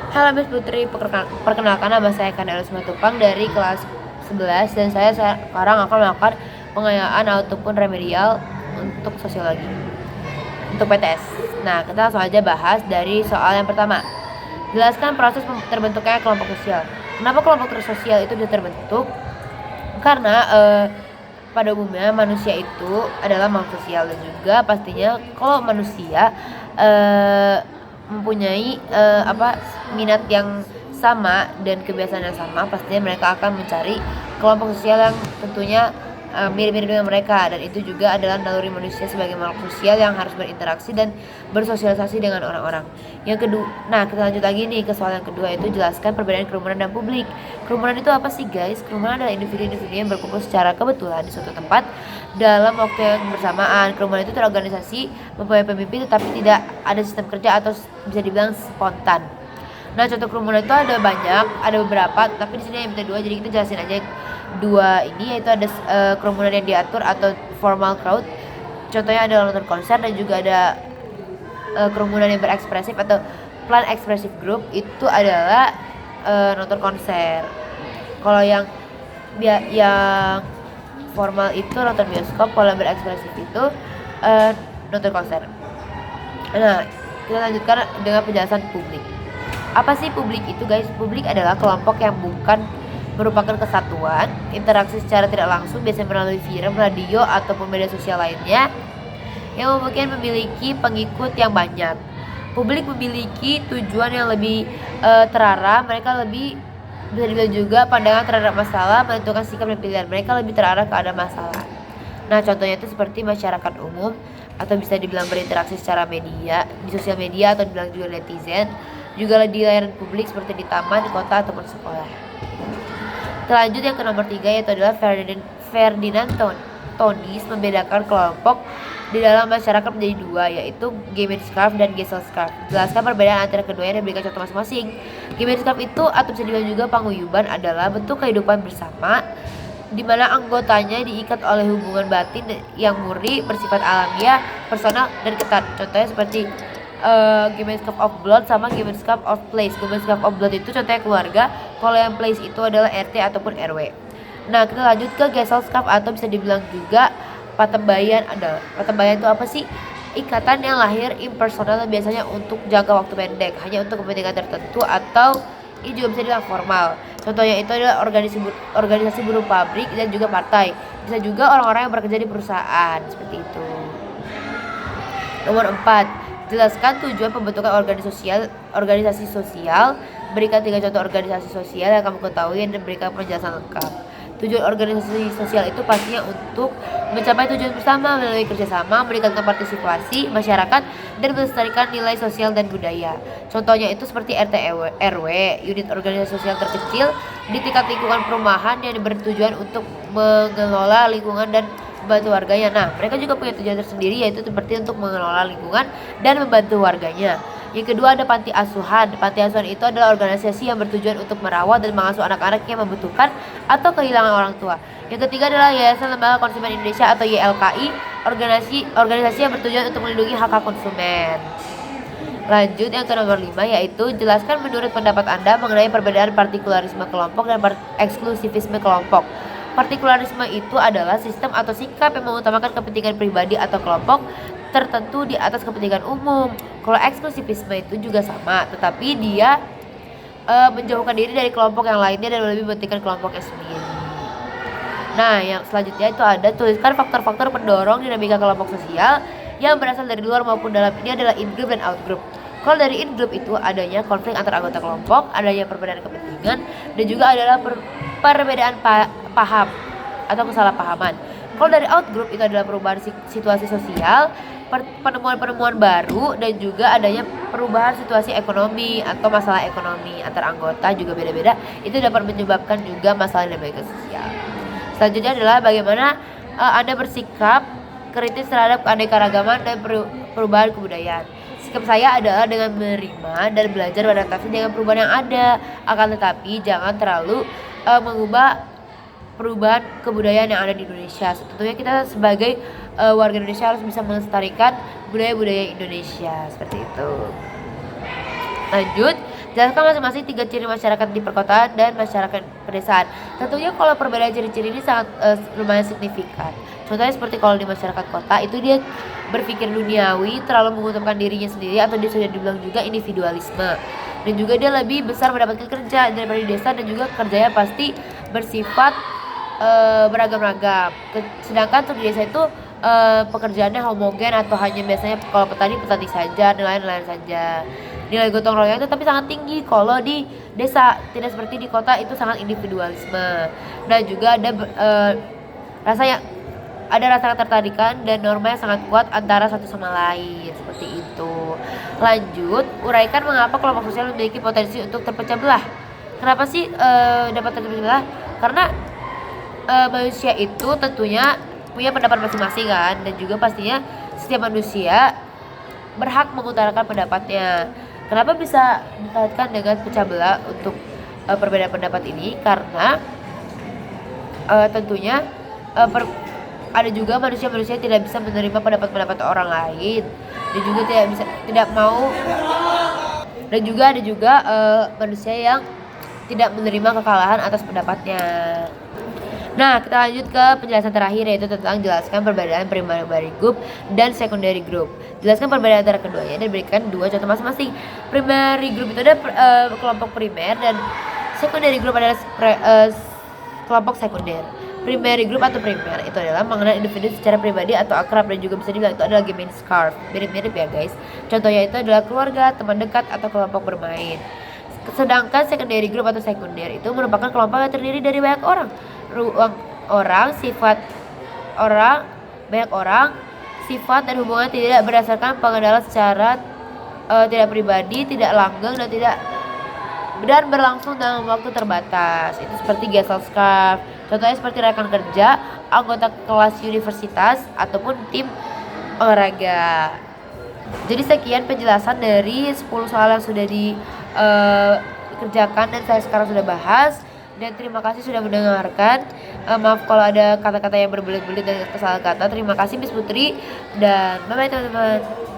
Halo Miss Putri, perkenalkan nama saya Kandala Simatupang dari kelas 11 dan saya sekarang akan melakukan pengayaan ataupun remedial untuk sosiologi untuk PTS. Nah, kita langsung aja bahas dari soal yang pertama. Jelaskan proses terbentuknya kelompok sosial. Kenapa kelompok sosial itu bisa terbentuk? Karena pada umumnya manusia itu adalah makhluk sosial dan juga pastinya kalau manusia mempunyai minat yang sama dan kebiasaan yang sama, pastinya mereka akan mencari kelompok sosial yang tentunya mirip-mirip dengan mereka, dan itu juga adalah naluri manusia sebagai makhluk sosial yang harus berinteraksi dan bersosialisasi dengan orang-orang. Yang kedua, nah kita lanjut lagi nih ke soal yang kedua, itu jelaskan perbedaan kerumunan dan publik. Kerumunan itu apa sih guys? Kerumunan adalah individu-individu yang berkumpul secara kebetulan di suatu tempat dalam waktu yang bersamaan. Kerumunan itu terorganisasi, mempunyai pemimpin, tetapi tidak ada sistem kerja atau bisa dibilang spontan. Nah, contoh kerumunan itu ada banyak, ada beberapa, tapi di sini yang minta dua, jadi kita jelasin aja dua ini, yaitu ada kerumunan yang diatur atau formal crowd. Contohnya adalah nonton konser, dan juga ada kerumunan yang berekspresif atau plan expressive group, itu adalah nonton konser. Kalau yang formal itu nonton bioskop, kalau yang berekspresif itu nonton konser. Nah, kita lanjutkan dengan penjelasan publik. Apa sih publik itu guys? Publik adalah kelompok yang bukan merupakan kesatuan, interaksi secara tidak langsung, biasanya melalui film, radio, ataupun media sosial lainnya, yang mungkin memiliki pengikut yang banyak. Publik memiliki tujuan yang lebih terarah, mereka lebih bisa dibilang juga pandangan terhadap masalah, menentukan sikap dan pilihan mereka lebih terarah ke ada masalah. Nah, contohnya itu seperti masyarakat umum, atau bisa dibilang berinteraksi secara media, di sosial media, atau dibilang juga netizen, juga di layanan publik seperti di taman, di kota, ataupun sekolah. Selanjut yang ke nomor 3, yaitu adalah Ferdinand Tönnies membedakan kelompok di dalam masyarakat menjadi dua, yaitu Gemeinschaft dan Gesellschaft. Jelaskan perbedaan antara keduanya dan berikan contoh masing-masing. Gemeinschaft itu, atau bisa dibilang juga paguyuban, adalah bentuk kehidupan bersama di mana anggotanya diikat oleh hubungan batin yang murni, bersifat alamiah, personal, dan ketat. Contohnya seperti Gemeinschaft of Blood sama Gemeinschaft of Place. Gemeinschaft of Blood itu contohnya keluarga, kalau yang Place itu adalah RT ataupun RW. Nah, kita lanjut ke Gesellschaft, atau bisa dibilang juga patembayan. Patembayan itu apa sih? Ikatan yang lahir impersonal, biasanya untuk jangka waktu pendek, hanya untuk kepentingan tertentu, atau ini juga bisa dibilang formal. Contohnya itu adalah organisasi buruh pabrik dan juga partai. Bisa juga orang-orang yang bekerja di perusahaan, seperti itu. Nomor 4, jelaskan tujuan pembentukan organisasi sosial. Berikan 3 contoh organisasi sosial yang kamu ketahui dan berikan penjelasan lengkap. Tujuan organisasi sosial itu pastinya untuk mencapai tujuan bersama melalui kerjasama, meningkatkan partisipasi masyarakat, dan melestarikan nilai sosial dan budaya. Contohnya itu seperti RT RW, unit organisasi sosial terkecil di tingkat lingkungan perumahan yang bertujuan untuk mengelola lingkungan dan membantu warganya. Nah, mereka juga punya tujuan tersendiri, yaitu seperti untuk mengelola lingkungan dan membantu warganya. Yang kedua ada panti asuhan. Panti asuhan itu adalah organisasi yang bertujuan untuk merawat dan mengasuh anak-anak yang membutuhkan atau kehilangan orang tua. Yang ketiga adalah Yayasan Lembaga Konsumen Indonesia atau YLKI, organisasi yang bertujuan untuk melindungi hak-hak konsumen. Lanjut yang ke nomor 5, yaitu jelaskan menurut pendapat Anda mengenai perbedaan partikularisme kelompok dan eksklusivisme kelompok. Partikularisme itu adalah sistem atau sikap yang mengutamakan kepentingan pribadi atau kelompok tertentu di atas kepentingan umum. Kalau eksklusivisme itu juga sama, tetapi dia menjauhkan diri dari kelompok yang lainnya dan lebih mementingkan kelompoknya sendiri. Nah, yang selanjutnya itu ada tuliskan faktor-faktor pendorong dinamika kelompok sosial yang berasal dari luar maupun dalam. Ini adalah in-group dan out-group. Kalau dari in-group itu adanya konflik antar anggota kelompok, adanya perbedaan kepentingan, dan juga adalah perbedaan paham atau kesalahpahaman. Kalau dari out-group itu adalah perubahan situasi sosial, penemuan-penemuan baru, dan juga adanya perubahan situasi ekonomi atau masalah ekonomi antar anggota juga beda-beda. Itu dapat menyebabkan juga masalah dinamika sosial. Selanjutnya adalah bagaimana Anda bersikap kritis terhadap keanekaragaman dan perubahan kebudayaan. Sikap saya adalah dengan menerima dan belajar beradaptasi dengan perubahan yang ada. Akan tetapi jangan terlalu mengubah perubahan kebudayaan yang ada di Indonesia. Tentunya kita sebagai warga Indonesia harus bisa melestarikan budaya-budaya Indonesia, seperti itu. Lanjut, Jelaskan masing-masing 3 ciri masyarakat di perkotaan dan masyarakat pedesaan. Tentunya kalau perbedaan ciri-ciri ini sangat lumayan signifikan. Contohnya seperti kalau di masyarakat kota itu dia berpikir duniawi, terlalu menguntungkan dirinya sendiri, atau dia sudah dibilang juga individualisme. Dan juga dia lebih besar mendapatkan kerja daripada di desa, dan juga kerjanya pasti bersifat beragam-ragam. Sedangkan untuk di desa itu pekerjaannya homogen, atau hanya biasanya kalau petani saja dan lain-lain saja. Nilai gotong royong itu tapi sangat tinggi kalau di desa, tidak seperti di kota itu sangat individualisme. Dan juga ada rasa ketertarikan dan norma yang sangat kuat antara satu sama lain, seperti itu. Lanjut, uraikan mengapa kelompok sosial memiliki potensi untuk terpecah belah. Kenapa sih dapat terpecah belah? Karena manusia itu tentunya punya pendapat masing-masing kan, dan juga pastinya setiap manusia berhak mengutarakan pendapatnya. Kenapa bisa dikaitkan dengan pecah belah untuk perbedaan pendapat ini? Karena tentunya ada juga manusia-manusia yang tidak bisa menerima pendapat-pendapat orang lain, dan juga tidak mau, dan juga ada juga manusia yang tidak menerima kekalahan atas pendapatnya. Nah, kita lanjut ke penjelasan terakhir, yaitu tentang jelaskan perbedaan primary group dan secondary group. Jelaskan perbedaan antara keduanya dan berikan 2 contoh masing-masing. Primary group itu ada kelompok primer, dan secondary group adalah kelompok sekunder. Primary group atau primer itu adalah mengenal individu secara pribadi atau akrab, dan juga bisa dibilang itu adalah game scarf. Mirip-mirip ya guys. Contohnya itu adalah keluarga, teman dekat, atau kelompok bermain. Sedangkan secondary group atau sekunder itu merupakan kelompok yang terdiri dari banyak orang, sifat dan hubungan tidak berdasarkan pengenalan secara tidak pribadi, tidak langgeng, dan berlangsung dalam waktu terbatas. Itu seperti Gesellschaft. Contohnya seperti rekan kerja, anggota kelas universitas, ataupun tim olahraga. Jadi sekian penjelasan dari 10 soal yang sudah dikerjakan dan saya sekarang sudah bahas. Dan terima kasih sudah mendengarkan. Maaf kalau ada kata-kata yang berbelit-belit dan kesalahan kata. Terima kasih Miss Putri, dan bye-bye teman-teman.